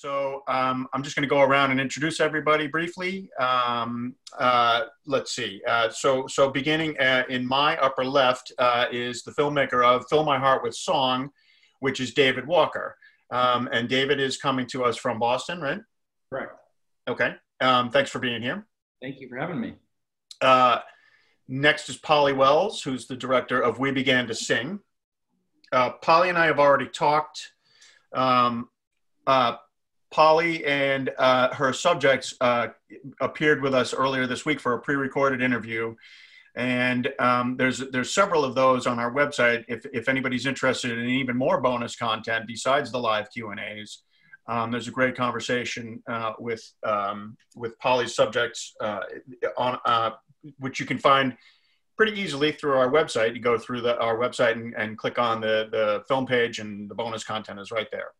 I'm just going to go around and introduce everybody briefly. Let's see. So beginning in my upper left is the filmmaker of Fill My Heart with Song, which is David Walker. And David is coming to us from Boston, right? Correct. Okay. Thanks for being here. Thank you for having me. Next is Polly Wells, who's the director of We Began to Sing. Polly and I have already talked. Polly and her subjects appeared with us earlier this week for a pre-recorded interview. And there's several of those on our website if anybody's interested in even more bonus content besides the live Q&As. There's a great conversation with Polly's subjects which you can find pretty easily through our website. You go through our website and click on the film page, and the bonus content is right there.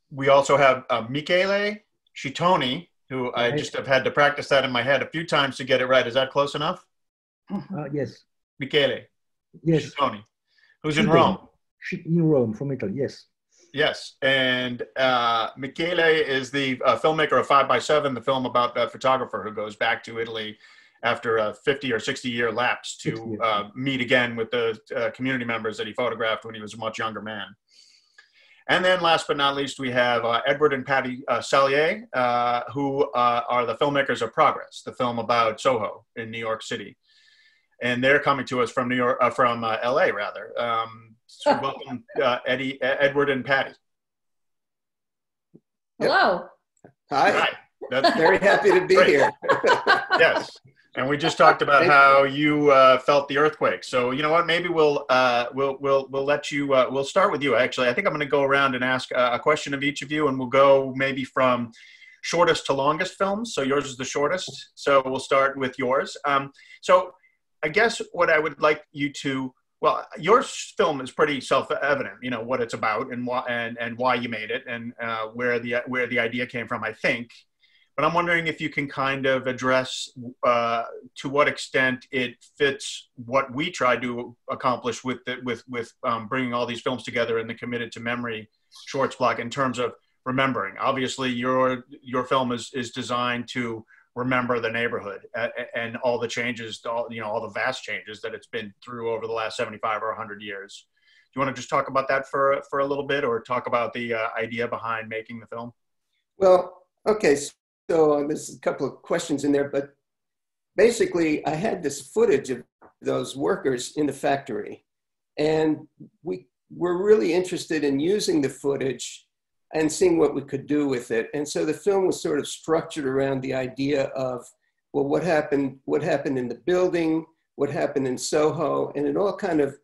We also have Michele Schitoni, who I just have had to practice that in my head a few times to get it right. Is that close enough? Yes. Michele. Yes. Schitoni, who's in Rome. In Rome, from Italy, yes. Yes, and Michele is the filmmaker of 5x7, the film about a photographer who goes back to Italy after a 50 or 60-year lapse to meet again with the community members that he photographed when he was a much younger man. And then last but not least, we have Edward and Patty Sallier, who are the filmmakers of Progress, the film about Soho in New York City. And they're coming to us from from LA, rather. So welcome, Edward and Patty. Hello. Hi. That's very happy to be here. Yes. And we just talked about how you felt the earthquake. So you know what? Maybe we'll let you. We'll start with you. Actually, I think I'm going to go around and ask a question of each of you, and we'll go maybe from shortest to longest films. So yours is the shortest. So we'll start with yours. So I guess what I would like you to. Well, your film is pretty self-evident. You know what it's about and why you made it and where the idea came from. I think. But I'm wondering if you can kind of address to what extent it fits what we tried to accomplish with bringing all these films together in the Committed to Memory shorts block in terms of remembering. Obviously, your film is designed to remember the neighborhood and all the changes, all the vast changes that it's been through over the last 75 or 100 years. Do you want to just talk about that for a little bit, or talk about the idea behind making the film? Well, okay. So there's a couple of questions in there, but basically I had this footage of those workers in the factory, and we were really interested in using the footage and seeing what we could do with it. And so the film was sort of structured around the idea of, well, what happened in the building, what happened in Soho, and it all kind of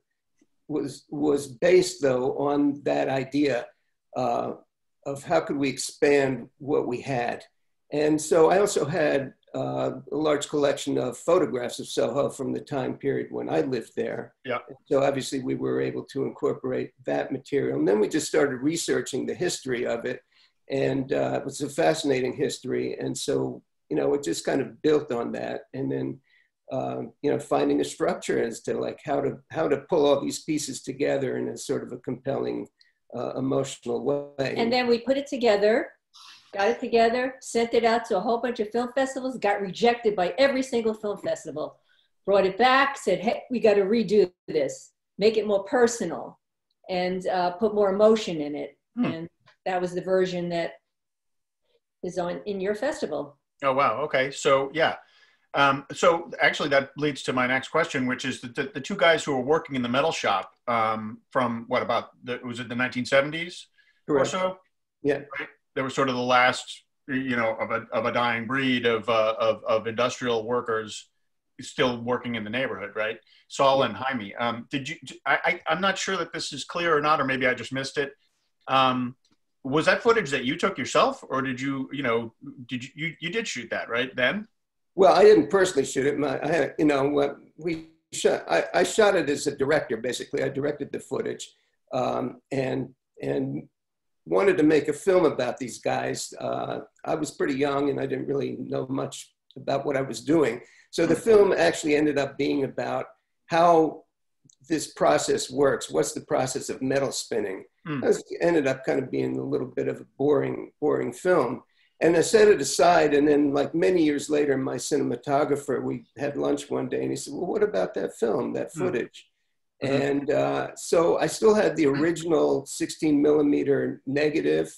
was based though on that idea of how could we expand what we had. And so I also had a large collection of photographs of Soho from the time period when I lived there. Yeah. So obviously we were able to incorporate that material. And then we just started researching the history of it. And it was a fascinating history. And so, it just kind of built on that. And then, finding a structure as to like how to pull all these pieces together in a sort of a compelling, emotional way. And then we put it together. Got it together, sent it out to a whole bunch of film festivals, got rejected by every single film festival. Brought it back, said, hey, we got to redo this, make it more personal, and put more emotion in it. And that was the version that is in your festival. Oh, wow. Okay. So, yeah. So actually that leads to my next question, which is the two guys who were working in the metal shop from what was it the 1970s or so? Yeah. Right? They were sort of the last, of a dying breed of industrial workers still working in the neighborhood, right? Saul and Jaime. I'm not sure that this is clear or not, or maybe I just missed it. Was that footage that you took yourself, or did you did shoot that right then? Well, I didn't personally shoot it. I shot it as a director, basically. I directed the footage, and wanted to make a film about these guys. I was pretty young and I didn't really know much about what I was doing. So the film actually ended up being about how this process works. What's the process of metal spinning? It ended up kind of being a little bit of a boring film. And I set it aside. And then like many years later, my cinematographer, we had lunch one day and he said, well, what about that film, that footage? And so I still had the original 16 millimeter negative.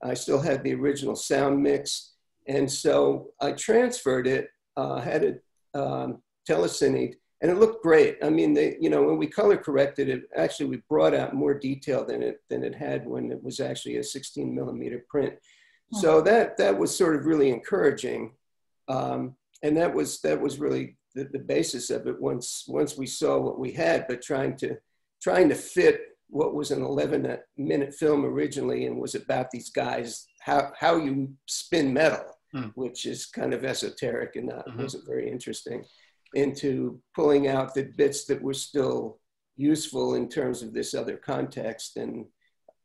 I still had the original sound mix. And so I transferred it, had it telecine, and it looked great. I mean, when we color corrected it, actually we brought out more detail than it had when it was actually a 16 millimeter print. So that was sort of really encouraging. And that was really the basis of it once we saw what we had, but trying to fit what was an 11-minute film originally and was about these guys, how you spin metal, which is kind of esoteric and wasn't very interesting, into pulling out the bits that were still useful in terms of this other context. And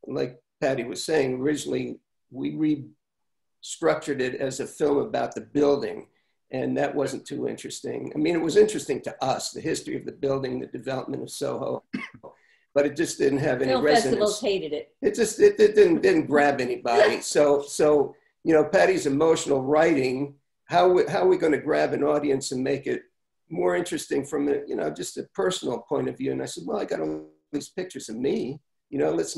like Patty was saying, originally we restructured it as a film about the building, and that wasn't too interesting. I mean, it was interesting to us, the history of the building, the development of Soho, but it just didn't have any resonance. Festivals hated it. It didn't grab anybody. So Patty's emotional writing, how are we going to grab an audience and make it more interesting from just a personal point of view? And I said, well, I got all these pictures of me, let's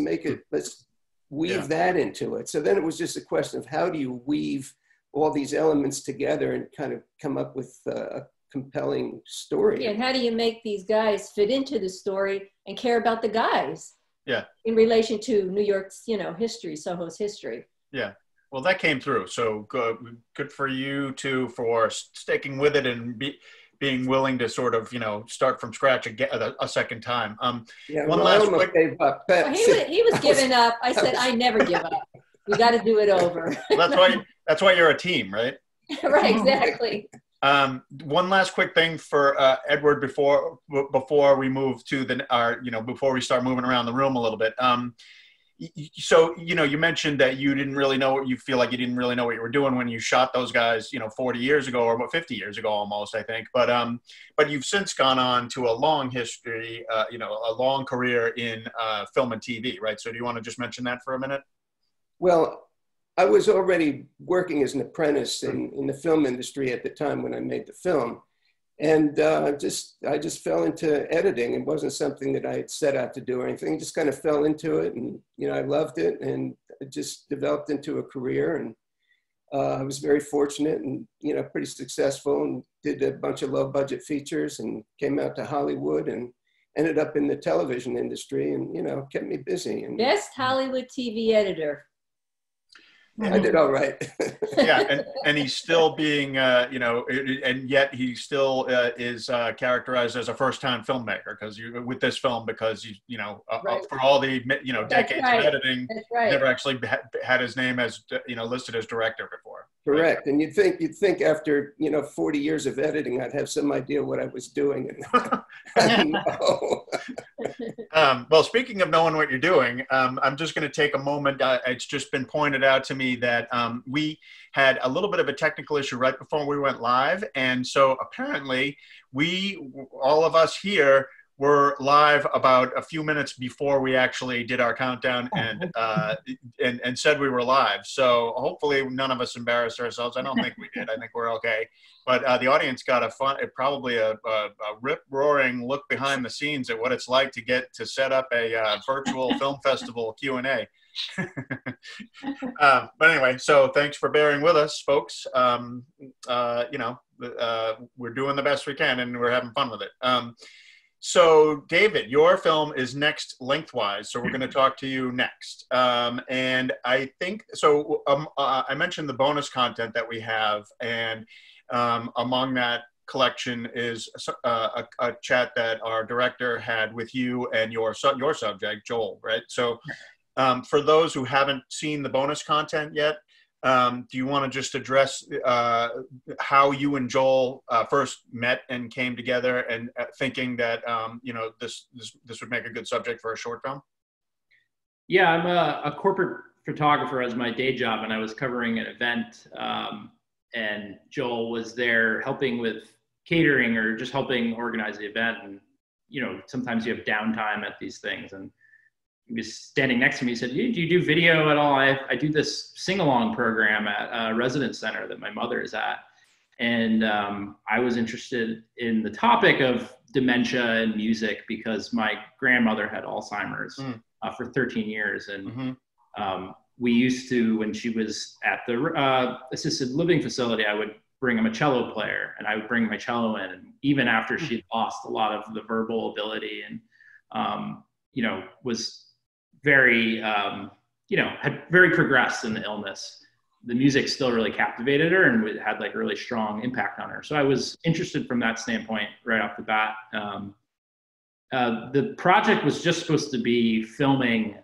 weave that into it. So then it was just a question of how do you weave all these elements together and kind of come up with a compelling story. Yeah, and how do you make these guys fit into the story and care about the guys? Yeah. In relation to New York's, history, Soho's history. Yeah. Well, that came through. So good for you two for sticking with it and being willing to sort of, start from scratch again a second time. One last quick. Gave up. Well, he was giving up. I said, I never give up. We got to do it over. Well, that's why you're a team, right? Right, exactly. One last quick thing for Edward before we move to before we start moving around the room a little bit. So, you mentioned that you didn't really know what you feel like you didn't really know what you were doing when you shot those guys, 40 years ago or 50 years ago almost, I think. But you've since gone on to a long history, a long career in film and TV, right? So do you want to just mention that for a minute? Well, I was already working as an apprentice in the film industry at the time when I made the film. And I just fell into editing. It wasn't something that I had set out to do or anything. Just kind of fell into it, and I loved it, and it just developed into a career. And I was very fortunate, and pretty successful, and did a bunch of low-budget features, and came out to Hollywood, and ended up in the television industry, and kept me busy. And best Hollywood TV editor. I did all right. Yeah, and he's still being, and yet he still is characterized as a first-time filmmaker with this film because right. For all the decades right. of editing, right. never actually had his name as listed as director before. Correct, right? And you'd think after 40 years of editing, I'd have some idea what I was doing. And no. Well, speaking of knowing what you're doing, I'm just going to take a moment. It's just been pointed out to me that we had a little bit of a technical issue right before we went live. And so apparently all of us here were live about a few minutes before we actually did our countdown and said we were live. So hopefully none of us embarrassed ourselves. I don't think we did. I think we're okay. But the audience got probably a rip-roaring look behind the scenes at what it's like to set up a virtual film festival Q&A. But anyway, so thanks for bearing with us, folks. We're doing the best we can and we're having fun with it. So David, your film is next lengthwise, so we're going to talk to you next. And I think, so I mentioned the bonus content that we have, and among that collection is a chat that our director had with you and your subject, Joel, right? So for those who haven't seen the bonus content yet, do you want to just address how you and Joel first met and came together, and thinking that this would make a good subject for a short film? Yeah, I'm a corporate photographer as my day job, and I was covering an event, and Joel was there helping with catering or just helping organize the event. And sometimes you have downtime at these things. And he was standing next to me. He said, do you do video at all? I do this sing-along program at a residence center that my mother is at. And I was interested in the topic of dementia and music because my grandmother had Alzheimer's for 13 years. And we used to, when she was at the assisted living facility, I would bring him a cello player and I would bring my cello in. And even after she'd lost a lot of the verbal ability and, was very, had very progressed in the illness, the music still really captivated her and had like a really strong impact on her. So I was interested from that standpoint right off the bat. The project was just supposed to be filming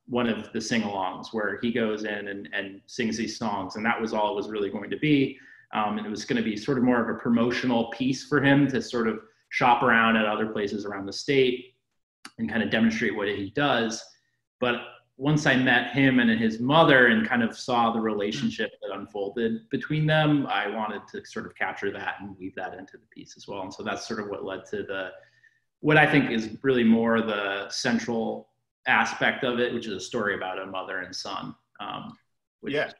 one of the sing-alongs where he goes in and sings these songs. And that was all it was really going to be. And it was going to be sort of more of a promotional piece for him to sort of shop around at other places around the state and kind of demonstrate what he does. But once I met him and his mother and kind of saw the relationship that unfolded between them, I wanted to sort of capture that and weave that into the piece as well. And so that's sort of what led to what I think is really more the central aspect of it, which is a story about a mother and son. Yeah.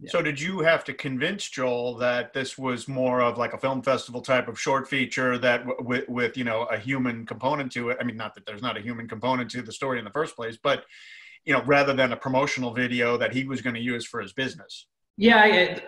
So did you have to convince Joel that this was more of like a film festival type of short feature that with a human component to it? I mean, not that there's not a human component to the story in the first place, but rather than a promotional video that he was going to use for his business. Yeah,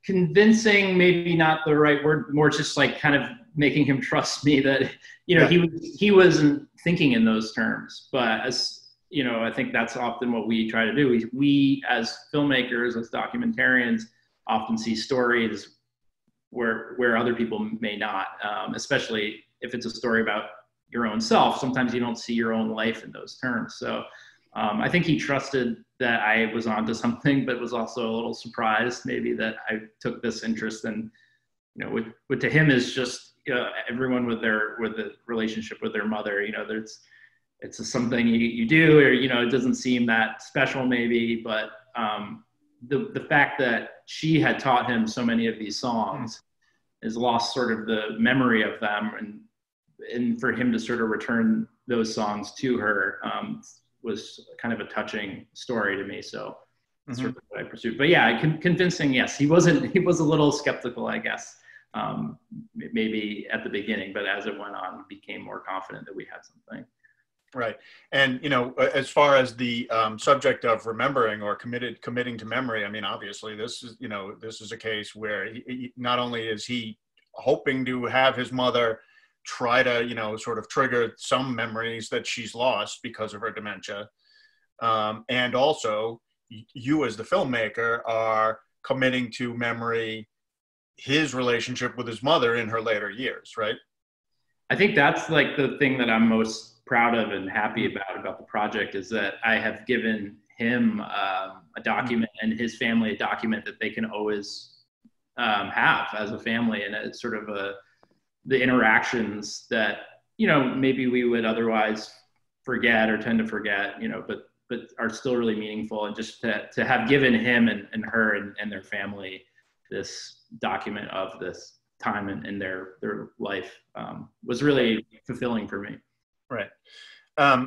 convincing, maybe not the right word, more just like kind of making him trust me that, he wasn't thinking in those terms. But as, I think that's often what we try to do. We as filmmakers, as documentarians, often see stories where other people may not, especially if it's a story about your own self. Sometimes you don't see your own life in those terms. So I think he trusted that I was onto something, but was also a little surprised maybe that I took this interest in, what to him is just everyone with the relationship with their mother. It's something you do, or it doesn't seem that special maybe, but the fact that she had taught him so many of these songs has lost sort of the memory of them, and for him to sort of return those songs to her was kind of a touching story to me. So that's sort of what I pursued. But yeah, convincing, yes, he was a little skeptical, I guess, maybe at the beginning, but as it went on, became more confident that we had something. Right. And, as far as the subject of remembering or committing to memory, I mean, obviously this is a case where he not only is he hoping to have his mother try to, sort of trigger some memories that she's lost because of her dementia. And also you as the filmmaker are committing to memory his relationship with his mother in her later years, right? I think that's like the thing that I'm most proud of and happy about the project is that I have given him a document and his family a document that they can always have as a family. And it's sort of the interactions that, maybe we would otherwise forget or tend to forget, but are still really meaningful. And just to have given him and her and their family this document of this time in their life was really fulfilling for me. Right.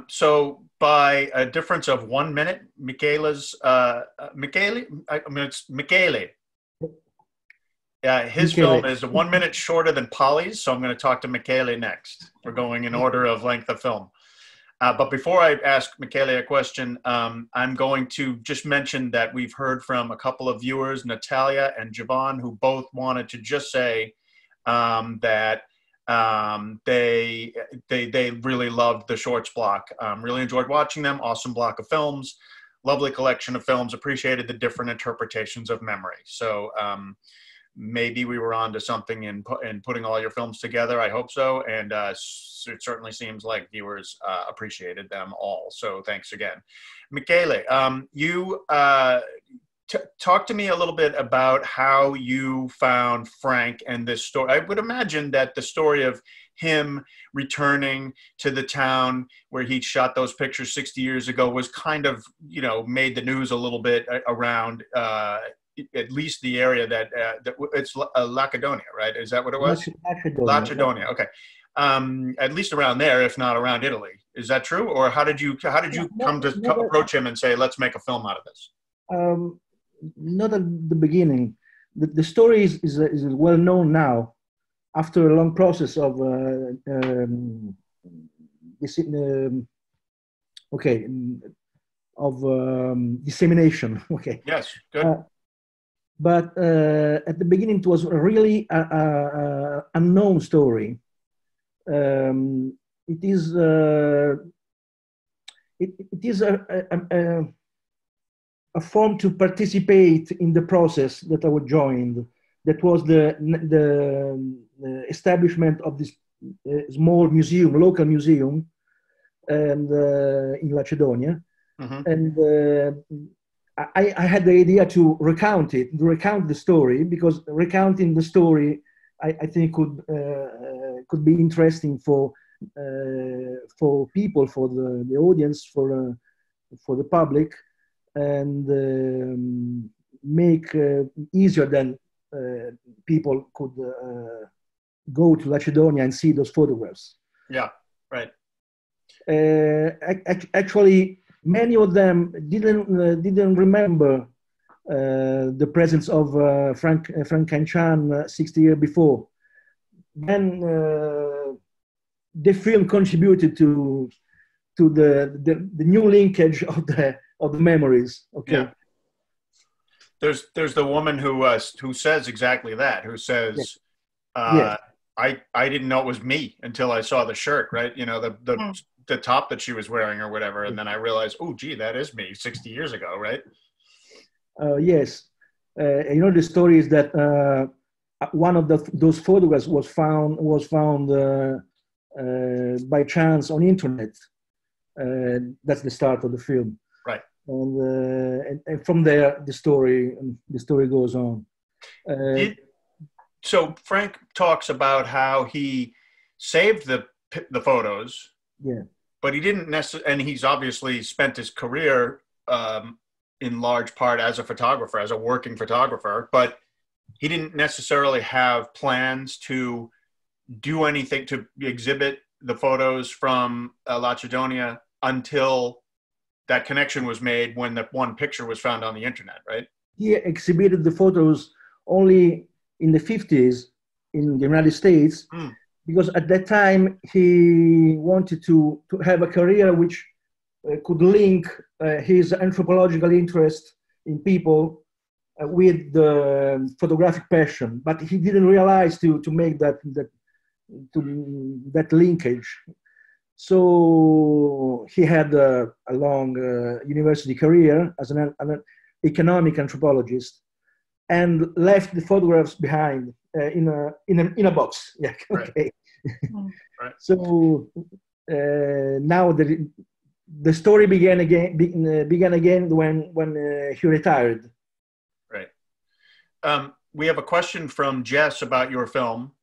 So by a difference of 1 minute, it's Michele. His film is 1 minute shorter than Polly's, so I'm going to talk to Michele next. We're going in order of length of film. But before I ask Michele a question, I'm going to just mention that we've heard from a couple of viewers, Natalia and Javon, who both wanted to just say that they really loved the shorts block. Really enjoyed watching them. Awesome block of films, lovely collection of films. Appreciated the different interpretations of memory. So maybe we were on to something in putting all your films together. I hope so. And it certainly seems like viewers appreciated them all. So thanks again. Michele, you talk to me a little bit about how you found Frank and this story. I would imagine that the story of him returning to the town where he shot those pictures 60 years ago was kind of, made the news a little bit around at least the area that it's Lacedonia, right? Is that what it was? Macedonia. Lacedonia. Okay. at least around there, if not around Italy. Is that true? Or how did you come to approach him and say, let's make a film out of this? Not at the beginning. The story is well known now after a long process of dissemination. Okay. Yes, good. But at the beginning, it was really a unknown story. It is a form to participate in the process that I joined. That was the establishment of this small museum, local museum, and in Lacedonia. Mm-hmm. And I had the idea to recount the story, because recounting the story, I think could be interesting for people, for the audience, for the public, and make easier than people could go to Lacedonia and see those photographs. Yeah, right. Actually, many of them didn't remember the presence of Frank Cancian 60 years before. Then the film contributed to the new linkage of the memories. Okay. Yeah. There's the woman who says exactly that. Who says, yes. I didn't know it was me until I saw the shirt. Right. You know, the top that she was wearing or whatever, and then I realized, oh, gee, that is me 60 years ago, right? Yes. You know, the story is that one of those photographs was found by chance on internet. That's the start of the film. Right. And from there, the story goes on. So Frank talks about how he saved the photos. Yeah. But he didn't necessarily, and he's obviously spent his career in large part as a photographer, as a working photographer, but he didn't necessarily have plans to do anything to exhibit the photos from Lacedonia until that connection was made when the one picture was found on the internet, right? He exhibited the photos only in the 50s in the United States. Mm. Because at that time he wanted to have a career which could link his anthropological interest in people with the photographic passion, but he didn't realize to make that linkage. So he had a long university career as an economic anthropologist, and left the photographs behind in a box. Yeah. Okay. Right. Right. So now the story began again when he retired. Right. We have a question from Jess about your film,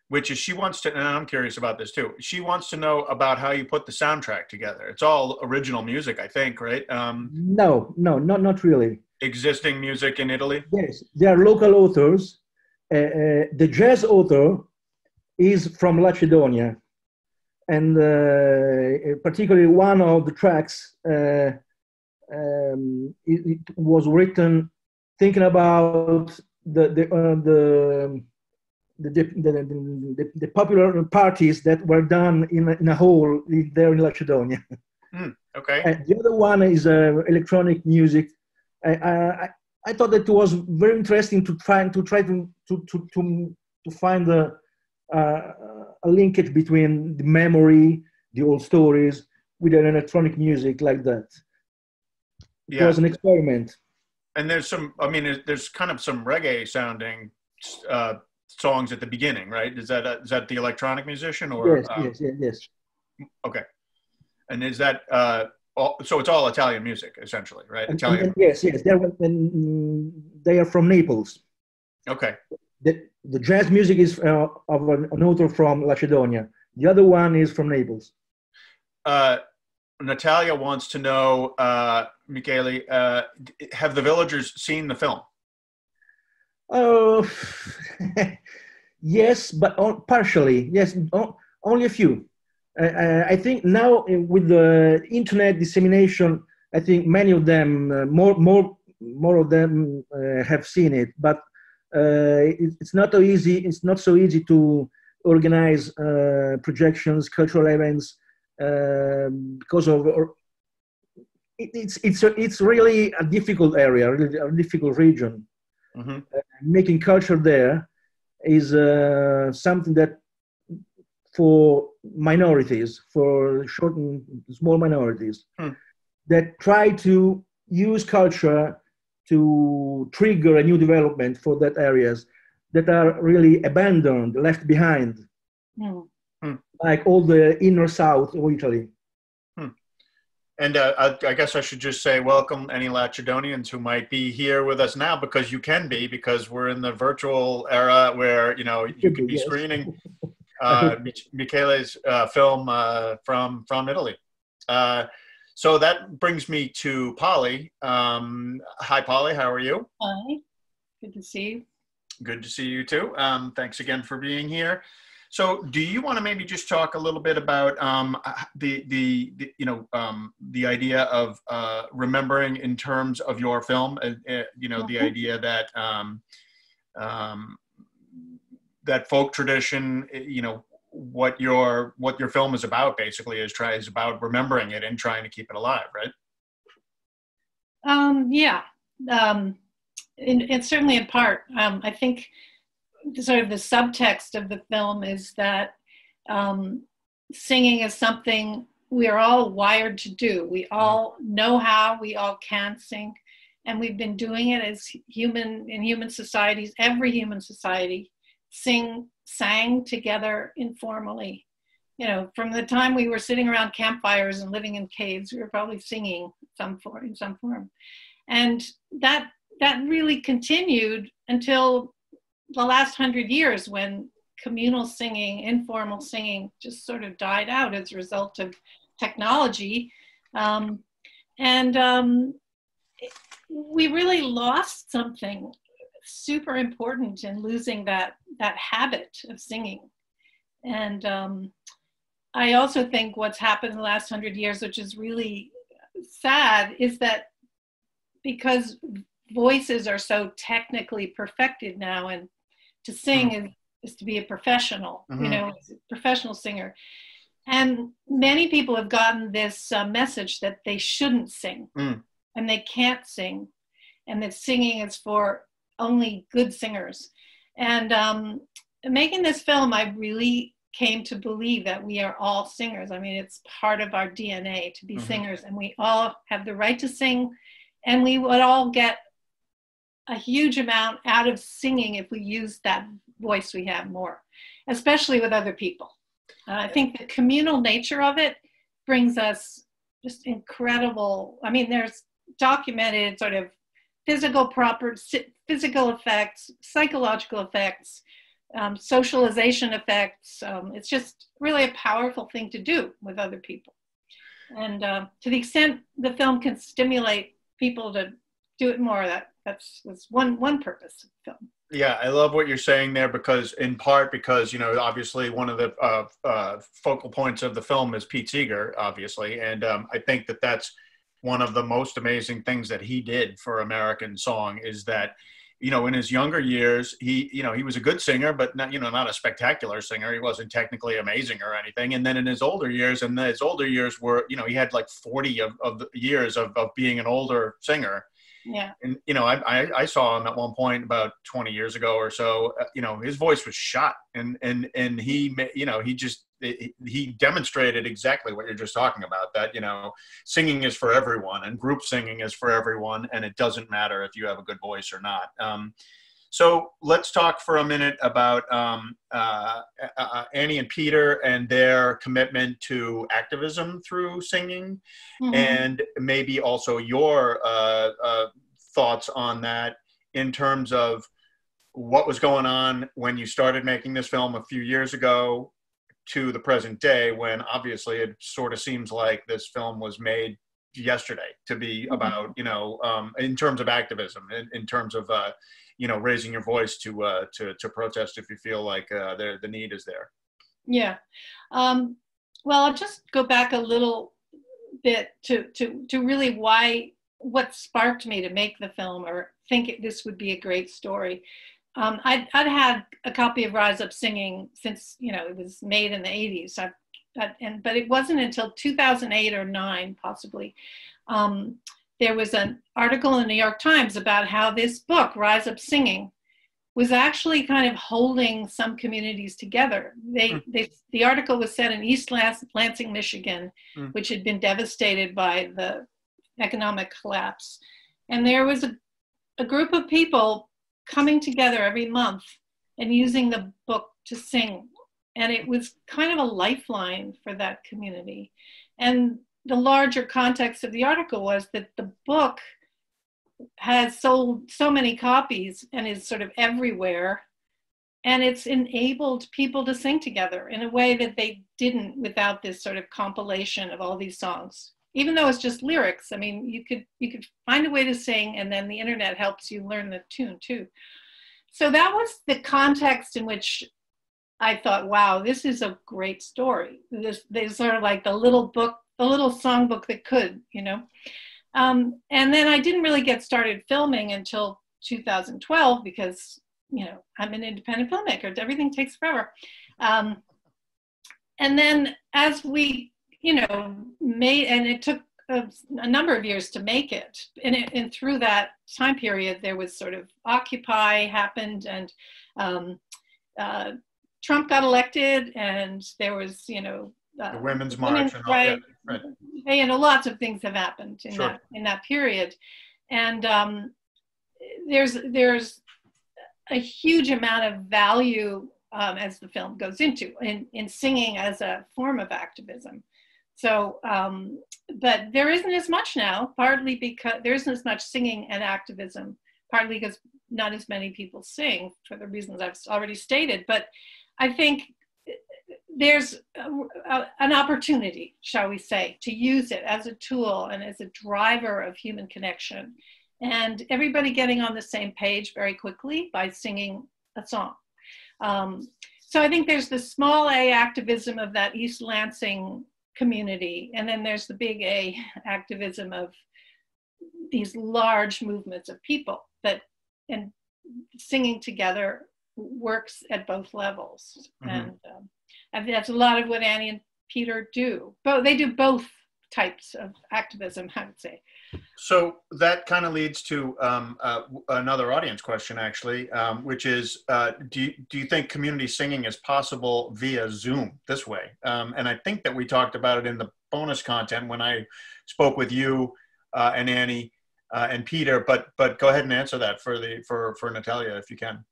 which is she wants to, and I'm curious about this too. She wants to know about how you put the soundtrack together. It's all original music, I think, right? No, not really. Existing music in Italy? Yes, they are local authors. The jazz author is from Lacedonia, and particularly one of the tracks it was written thinking about the popular parties that were done in a hall there in Lacedonia. Okay. And the other one is electronic music. I thought that it was very interesting to try to find a linkage between the memory, the old stories, with an electronic music like that. It was an experiment. And there's there's kind of some reggae sounding songs at the beginning, right? Is that the electronic musician or? Yes. Okay. And is that so? It's all Italian music, essentially, right? Italian. Yes. They are from Naples. Okay. The jazz music is of an author from Lacedonia. The other one is from Naples. Natalia wants to know, Michele, have the villagers seen the film? Oh, yes, but partially. Yes, only a few. I think now with the internet dissemination, I think many of them, more of them have seen it. But it's not so easy. It's not so easy to organize projections, cultural events, because of. It's really a difficult area, really a difficult region. Mm-hmm. Making culture there is something that for minorities, for short and small minorities, that try to use culture to trigger a new development for that areas that are really abandoned, left behind, like all the inner south of Italy. And I guess I should just say welcome any Lachudonians who might be here with us now, because you can be, because we're in the virtual era where, you know, you could be screening Michele's film from Italy. So that brings me to Polly. Hi, Polly. How are you? Hi. Good to see you. Good to see you too. Thanks again for being here. So, do you want to maybe just talk a little bit about the idea of remembering in terms of your film? You know, the idea that that folk tradition. You know, what your film is about basically is about remembering it and trying to keep it alive, right? Yeah, and certainly in part. I think sort of the subtext of the film is that singing is something we are all wired to do. We all know how, we all can sing, and we've been doing it as human societies. Every human society sang together informally. You know, from the time we were sitting around campfires and living in caves, we were probably singing in some form. And that really continued until the last 100 years, when communal singing, informal singing just sort of died out as a result of technology. We really lost something super important in losing that habit of singing. And I also think what's happened in the last 100 years, which is really sad, is that because voices are so technically perfected now, and to sing is to be a professional, you know, a professional singer. And many people have gotten this message that they shouldn't sing and they can't sing, and that singing is for only good singers. And making this film, I really came to believe that we are all singers. I mean, it's part of our DNA to be singers, and we all have the right to sing, and we would all get a huge amount out of singing if we use that voice we have more, especially with other people. I think the communal nature of it brings us just incredible, I mean, there's documented sort of physical effects, psychological effects, socialization effects. It's just really a powerful thing to do with other people. And to the extent the film can stimulate people to do it more, that's one purpose of the film. Yeah, I love what you're saying there, because you know, obviously one of the focal points of the film is Pete Seeger, obviously, and I think that's one of the most amazing things that he did for American song, is that, you know, in his younger years, he was a good singer, but not a spectacular singer. He wasn't technically amazing or anything. And then in his older years, were, you know, he had like 40 of the years of being an older singer. Yeah. And, you know, I saw him at one point about 20 years ago or so. You know, his voice was shot, and he, you know, he demonstrated exactly what you're just talking about, that, you know, singing is for everyone, and group singing is for everyone, and it doesn't matter if you have a good voice or not. So let's talk for a minute about Annie and Peter and their commitment to activism through singing, and maybe also your thoughts on that in terms of what was going on when you started making this film a few years ago to the present day, when obviously it sort of seems like this film was made yesterday to be about, you know, in terms of activism, in terms of, you know, raising your voice to protest if you feel like the need is there. Yeah. Well, I'll just go back a little bit to really what sparked me to make the film or think this would be a great story. I'd had a copy of Rise Up Singing since, it was made in the 80s. But it wasn't until 2008 or 9, possibly. There was an article in the New York Times about how this book, Rise Up Singing, was actually kind of holding some communities together. The article was set in East Lansing, Michigan, which had been devastated by the economic collapse. And there was a group of people coming together every month and using the book to sing. And it was kind of a lifeline for that community. And the larger context of the article was that the book has sold so many copies and is sort of everywhere. And it's enabled people to sing together in a way that they didn't without this sort of compilation of all these songs. Even though it's just lyrics, I mean, you could find a way to sing, and then the internet helps you learn the tune too. So that was the context in which I thought, wow, this is a great story. There's sort of like the little songbook that could, And then I didn't really get started filming until 2012 because, I'm an independent filmmaker. Everything takes forever. And then as we, made, and it took a number of years to make it. And through that time period, there was sort of Occupy happened, and Trump got elected, and there was, the Women's March. And all, right. Yeah, right. Lots of things have happened in that period. And there's a huge amount of value as the film goes into in singing as a form of activism. So, but there isn't as much now, partly because there isn't as much singing and activism, partly because not as many people sing for the reasons I've already stated. But I think there's an opportunity, shall we say, to use it as a tool and as a driver of human connection, and everybody getting on the same page very quickly by singing a song. So I think there's the small A activism of that East Lansing community, and then there's the big A activism of these large movements of people and singing together works at both levels. Mm-hmm. And that's a lot of what Annie and Peter do. But they do both types of activism, I would say. So that kind of leads to another audience question, actually, which is, do you think community singing is possible via Zoom this way? And I think that we talked about it in the bonus content when I spoke with you and Annie and Peter, but go ahead and answer that for Natalia, if you can.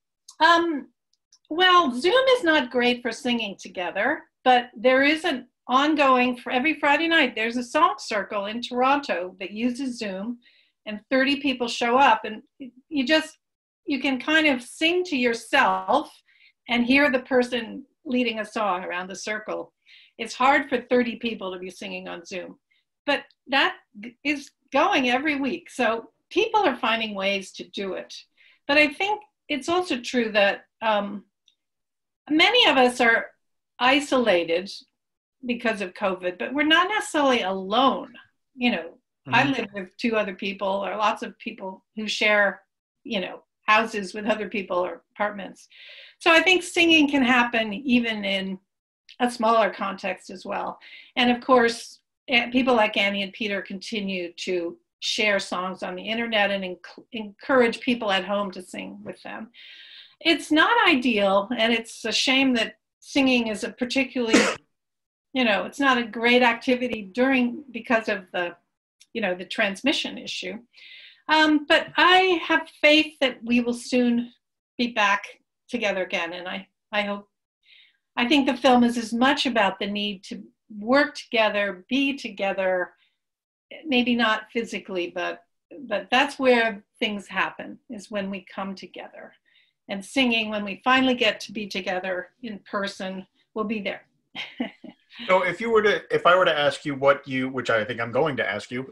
Well, Zoom is not great for singing together, but there is an ongoing, for every Friday night, there's a song circle in Toronto that uses Zoom, and 30 people show up, and you can kind of sing to yourself and hear the person leading a song around the circle. It's hard for 30 people to be singing on Zoom, but that is going every week. So people are finding ways to do it. But I think it's also true that many of us are isolated because of COVID, but we're not necessarily alone. Mm-hmm. I live with 2 other people, or lots of people who share, houses with other people or apartments. So I think singing can happen even in a smaller context as well. And of course, people like Annie and Peter continue to share songs on the internet and encourage people at home to sing with them. It's not ideal, and it's a shame that singing is a particularly, it's not a great activity because of the transmission issue. But I have faith that we will soon be back together again, and I think the film is as much about the need to work together, be together, maybe not physically, but that's where things happen, is when we come together. And singing, when we finally get to be together in person, will be there. So if I were to ask you which I think I'm going to ask you,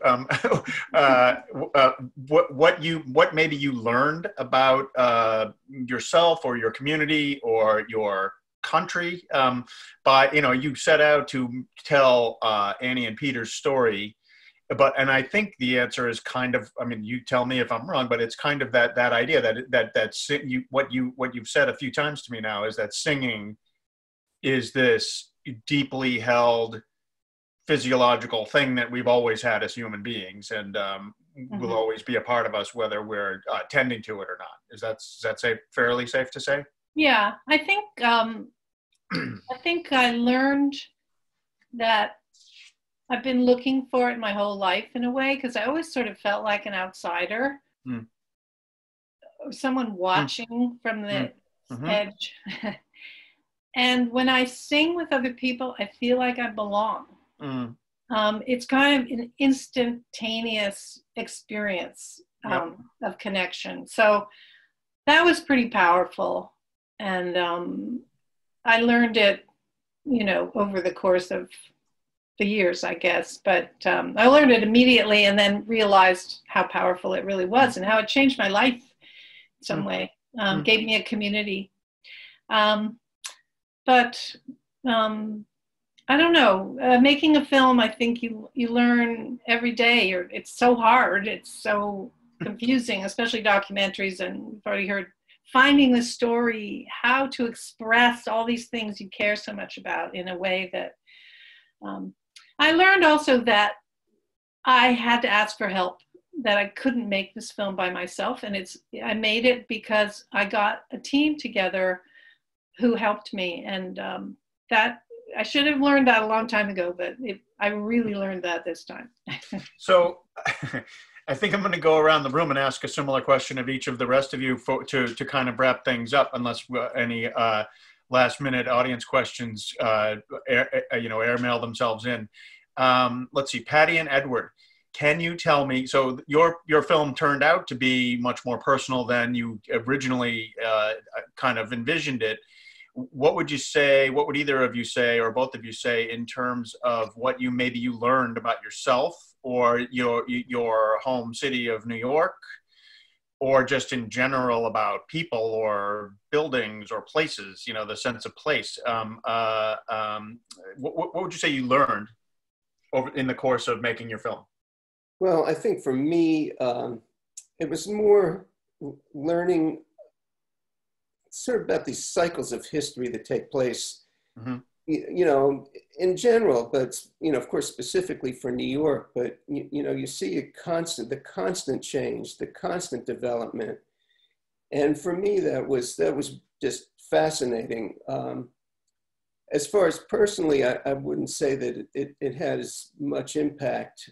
what maybe you learned about yourself or your community or your country. But, you set out to tell Annie and Peter's story. And I think the answer is kind of, I mean, you tell me if I'm wrong, but it's kind of that idea what you've said a few times to me now is that singing is this deeply held physiological thing that we've always had as human beings, and will always be a part of us, whether we're tending to it or not. Is that fairly safe to say? Yeah, I think I learned that I've been looking for it my whole life in a way, because I always sort of felt like an outsider, someone watching from the edge. And when I sing with other people, I feel like I belong. It's kind of an instantaneous experience of connection. So that was pretty powerful. And I learned it, over the course of the years, I guess. But I learned it immediately and then realized how powerful it really was and how it changed my life in some way, gave me a community. But I don't know, making a film, I think you learn every day. It's so hard. It's so confusing, especially documentaries. And we've already heard finding the story, how to express all these things you care so much about in a way that I learned also that I had to ask for help, that I couldn't make this film by myself. And I made it because I got a team together who helped me. And that I should have learned that a long time ago, but I really learned that this time. So I think I'm going to go around the room and ask a similar question of each of the rest of you to kind of wrap things up, unless any last minute audience questions, airmail themselves in. Let's see, Patty and Edward, can you tell me, so your film turned out to be much more personal than you originally kind of envisioned it. What would either of you say, or both of you say, in terms of what you learned about yourself or your home city of New York, or just in general about people or buildings or places, the sense of place? What would you say you learned in the course of making your film? Well, I think for me, it was more learning sort of about these cycles of history that take place, in general, but, of course, specifically for New York. But, you see the constant change, the constant development. And for me, that was just fascinating. As far as personally, I wouldn't say that it had as much impact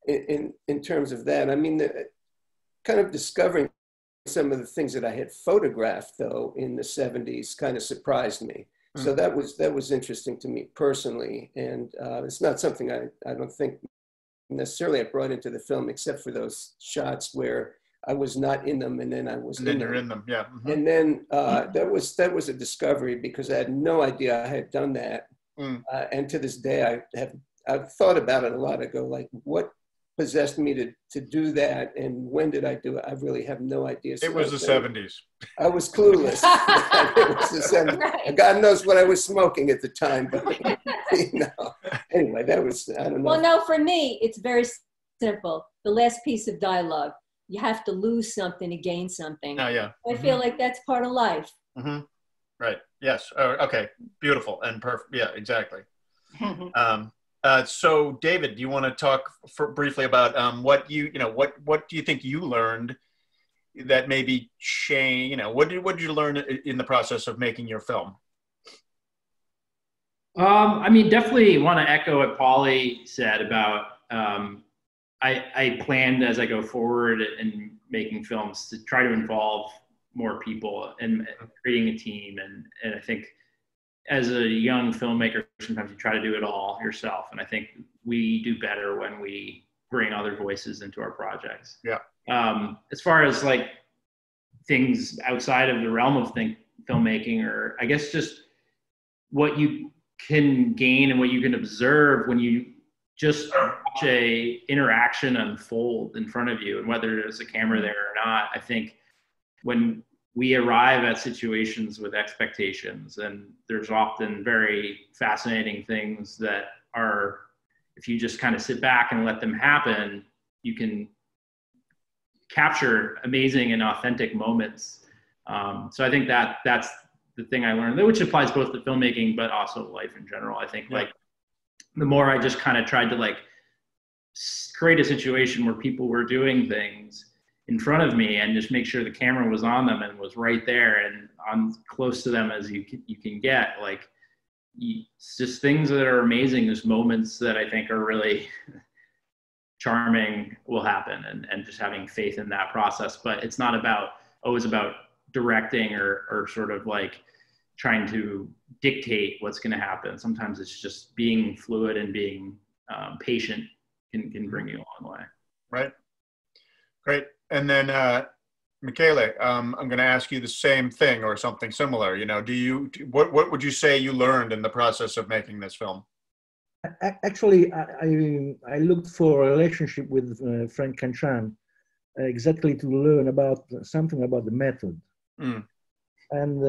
in terms of that. I mean, kind of discovering some of the things that I had photographed, though, in the 70s kind of surprised me. So that was interesting to me personally. And it's not something I don't think necessarily I brought into the film, except for those shots where I was not in them and then I was in them. You're in them, yeah. And then that was a discovery, because I had no idea I had done that. And to this day, I've thought about it a lot. I go, like, what possessed me to do that, and when did I do it? I really have no idea. So it was the 70s. I was clueless. It was the 70s. Right. God knows what I was smoking at the time, but anyway, that was, I don't know. Well, no, for me, it's very simple. The last piece of dialogue, you have to lose something to gain something. Oh, yeah. I feel like that's part of life. Right. Yes. Okay. Beautiful and perfect. Yeah, exactly. So, David, do you want to talk briefly about what do you think you learned that maybe change? What did you learn in the process of making your film? I mean, definitely want to echo what Pauly said about I planned as I go forward in making films to try to involve more people and creating a team, and I think, as a young filmmaker, sometimes you try to do it all yourself. And I think we do better when we bring other voices into our projects. Yeah. As far as like things outside of the realm of filmmaking, or I guess just what you can gain and what you can observe when you just watch a interaction unfold in front of you, and whether there's a camera there or not. I think when we arrive at situations with expectations, and there's often very fascinating things that are, if you just kind of sit back and let them happen, you can capture amazing and authentic moments. So I think that's the thing I learned, which applies both to filmmaking, but also life in general. I think like the more I just kind of tried to like create a situation where people were doing things in front of me and just make sure the camera was on them and was right there and on close to them as you can get, like, it's just things that are amazing. There's moments that I think are really charming will happen, and just having faith in that process. But it's not always about directing or sort of like trying to dictate what's going to happen. Sometimes it's just being fluid and being patient can bring you a long way. Right. Great. And then Michele, I'm going to ask you the same thing or something similar. You know, what would you say you learned in the process of making this film? Actually, I looked for a relationship with Frank Canchan exactly to learn about something about the method. Mm. And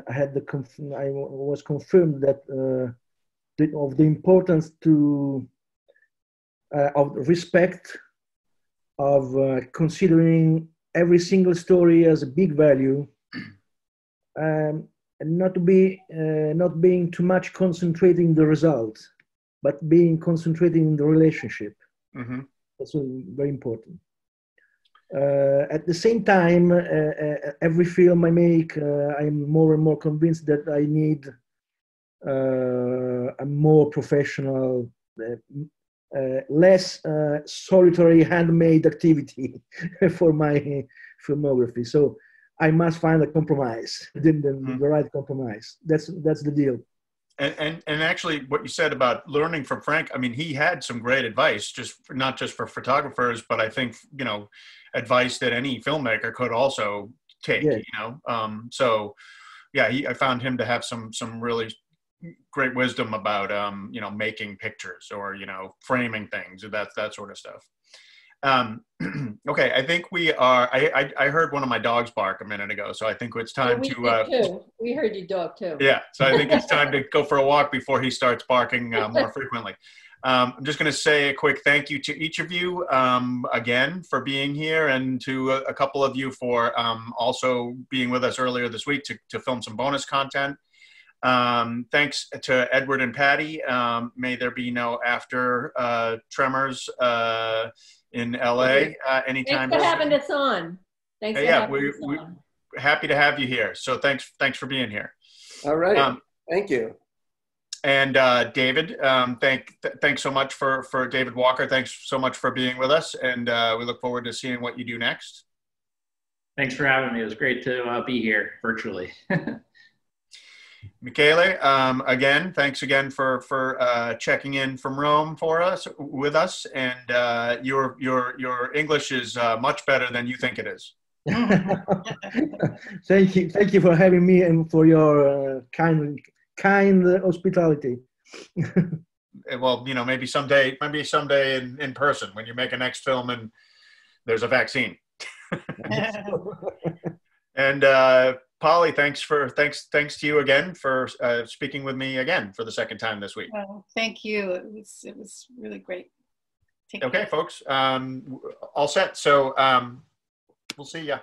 I was confirmed that of the importance of respect, of considering every single story as a big value, and not being too much concentrating the result, but being concentrating in the relationship. Mm-hmm. That's very important. At the same time, every film I make, I'm more and more convinced that I need a more professional, less solitary handmade activity for my filmography. So I must find a compromise, the right compromise. That's the deal. And actually, what you said about learning from Frank, I mean, he had some great advice, not just for photographers, but I think, you know, advice that any filmmaker could also take. Yes. You know, so yeah, I found him to have some really great wisdom about you know, making pictures or, you know, framing things, that sort of stuff. Okay, I think we are. I heard one of my dogs bark a minute ago, so I think it's time to. We heard your dog too. Yeah, so I think it's time to go for a walk before he starts barking more frequently. I'm just going to say a quick thank you to each of you again for being here, and to a couple of you for also being with us earlier this week to film some bonus content. Thanks to Edward and Patty. May there be no after tremors in LA anytime. Thanks for having us on. Thanks for having us on. We're happy to have you here. So thanks for being here. All right. Thank you. And David, thanks so much for David Walker. Thanks so much for being with us, and we look forward to seeing what you do next. Thanks for having me. It was great to be here virtually. Michele, again, thanks again for checking in from Rome with us, and your English is much better than you think it is. Thank you for having me and for your kind hospitality. Well, you know, maybe someday in person when you make a next film and there's a vaccine. And Polly, thanks to you again for speaking with me again for the second time this week. Well, thank you. It was really great. Okay, folks, all set. So we'll see ya.